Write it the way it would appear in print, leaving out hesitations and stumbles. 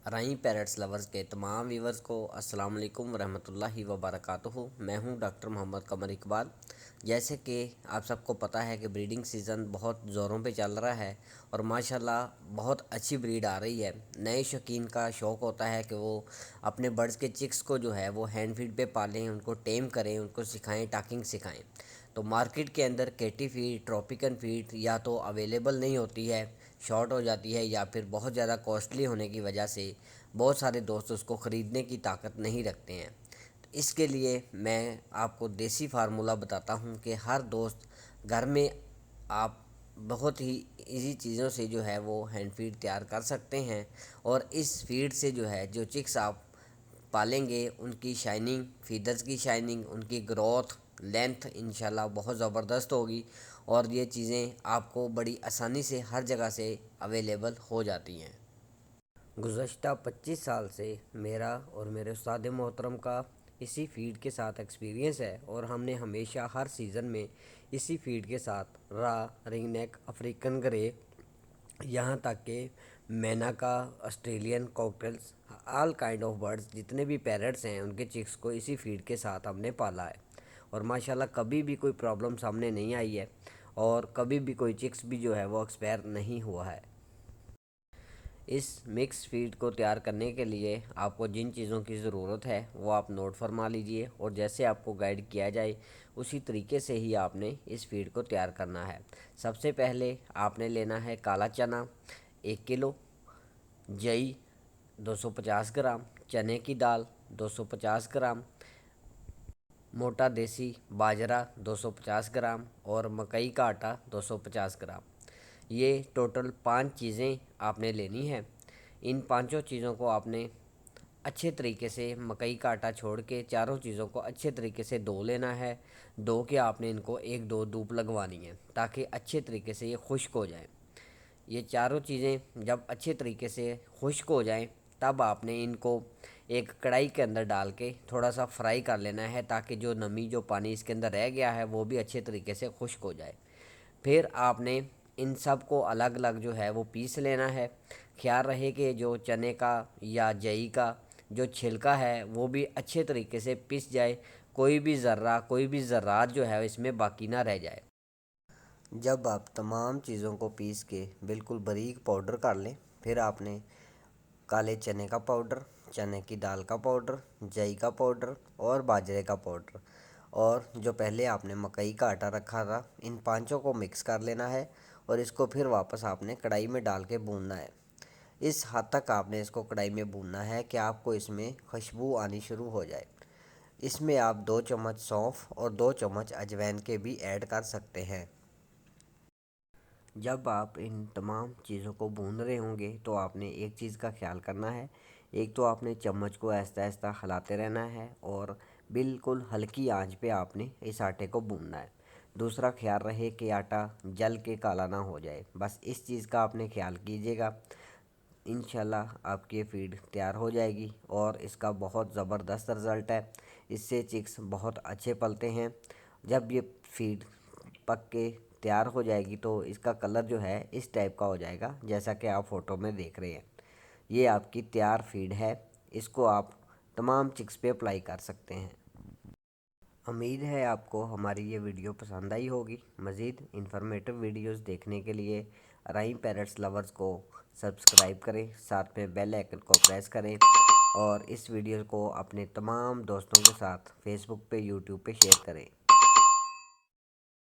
राई parrots lovers के तमाम व्यूवर्स को अस्सलाम वालेकुम रहमतुल्लाहि व बरकातुहू। मैं हूं डॉक्टर मोहम्मद कमर इकबाल। जैसे कि आप सबको पता है कि ब्रीडिंग सीज़न बहुत ज़ोरों पे चल रहा है और माशाल्लाह बहुत अच्छी ब्रीड आ रही है। नए शौकीन का शौक़ होता है कि वो अपने बर्ड्स के चिक्स को जो है वो हैंड फीड पे पालें, उनको टेम करें, उनको सिखाएं, टाकिंग सिखाएं। तो मार्केट के अंदर केटी फीड, ट्रॉपिकन फीड या तो अवेलेबल नहीं होती है, शॉर्ट हो जाती है, या फिर बहुत ज़्यादा कॉस्टली होने की वजह से बहुत सारे दोस्त उसको ख़रीदने की ताकत नहीं रखते हैं। तो इसके लिए मैं आपको देसी फार्मूला बताता हूँ कि हर दोस्त घर में आप बहुत ही इजी चीज़ों से जो है वो हैंड फीड तैयार कर सकते हैं। और इस फीड से जो है जो चिक्स आप पालेंगे उनकी शाइनिंग, फीदर्स की शाइनिंग, उनकी ग्रोथ, लेंथ इंशाल्लाह बहुत ज़बरदस्त होगी और ये चीज़ें आपको बड़ी आसानी से हर जगह से अवेलेबल हो जाती हैं। गुज़श्ता 25 साल से मेरा और मेरे उस्ताद मोहतरम का इसी फ़ीड के साथ एक्सपीरियंस है और हमने हमेशा हर सीज़न में इसी फ़ीड के साथ रा, रिंग नेक, अफ्रीकन ग्रे, यहाँ तक कि मैनाका, Australian cockatiels, all kind of birds, जितने भी पैरट्स हैं उनके चिक्स को इसी फ़ीड के साथ हमने पाला है और माशाल्लाह कभी भी कोई प्रॉब्लम सामने नहीं आई है और कभी भी कोई चिक्स भी जो है वो एक्सपायर नहीं हुआ है। इस मिक्स फीड को तैयार करने के लिए आपको जिन चीज़ों की ज़रूरत है वो आप नोट फरमा लीजिए और जैसे आपको गाइड किया जाए उसी तरीके से ही आपने इस फीड को तैयार करना है। सबसे पहले आपने लेना है काला चना 1 किलो, जई 250 ग्राम, चने की दाल 250 ग्राम, मोटा देसी बाजरा 250 ग्राम और मकई का आटा 250 ग्राम। ये टोटल 5 चीज़ें आपने लेनी है। इन पांचों चीज़ों को आपने अच्छे तरीके से, मकई का आटा छोड़ के चारों चीज़ों को अच्छे तरीके से धो लेना है। धो के आपने इनको 1-2 धूप लगवानी है ताकि अच्छे तरीके से ये खुश्क हो जाए। ये चारों चीज़ें जब अच्छे तरीके से खुश्क हो जाएं तब आपने इनको एक कढ़ाई के अंदर डाल के थोड़ा सा फ्राई कर लेना है ताकि जो नमी, जो पानी इसके अंदर रह गया है वो भी अच्छे तरीके से खुश्क हो जाए। फिर आपने इन सब को अलग अलग जो है वो पीस लेना है। ख्याल रहे कि जो चने का या जई का जो छिलका है वो भी अच्छे तरीके से पिस जाए, कोई भी ज़र्रा, कोई भी ज़र्रात जो है इसमें बाकी ना रह जाए। जब आप तमाम चीज़ों को पीस के बिल्कुल बारीक पाउडर कर लें, फिर आपने काले चने का पाउडर, चने की दाल का पाउडर, जई का पाउडर और बाजरे का पाउडर और जो पहले आपने मकई का आटा रखा था, इन पांचों को मिक्स कर लेना है और इसको फिर वापस आपने कढ़ाई में डाल के भूनना है। इस हद तक आपने इसको कढ़ाई में भूनना है कि आपको इसमें खुशबू आनी शुरू हो जाए। इसमें आप 2 चम्मच सौंफ और 2 चम्मच अजवाइन के भी ऐड कर सकते हैं। जब आप इन तमाम चीज़ों को भून रहे होंगे तो आपने एक चीज़ का ख्याल करना है। एक तो आपने चम्मच को आहिस्ता आहिस्ता हिलाते रहना है और बिल्कुल हल्की आंच पे आपने इस आटे को भूनना है। दूसरा ख्याल रहे कि आटा जल के काला ना हो जाए, बस इस चीज़ का आपने ख्याल कीजिएगा। इंशाल्लाह आपकी ये फीड तैयार हो जाएगी और इसका बहुत ज़बरदस्त रिज़ल्ट है। इससे चिक्स बहुत अच्छे पलते हैं। जब ये फीड पक के तैयार हो जाएगी तो इसका कलर जो है इस टाइप का हो जाएगा जैसा कि आप फ़ोटो में देख रहे हैं। ये आपकी तैयार फीड है, इसको आप तमाम चिक्स पे अप्लाई कर सकते हैं। उम्मीद है आपको हमारी ये वीडियो पसंद आई होगी। मज़ीद इन्फॉर्मेटिव वीडियोस देखने के लिए राई पैरट्स लवर्स को सब्सक्राइब करें, साथ में बेल आइकन को प्रेस करें और इस वीडियो को अपने तमाम दोस्तों के साथ फेसबुक पे, यूट्यूब पे शेयर करें।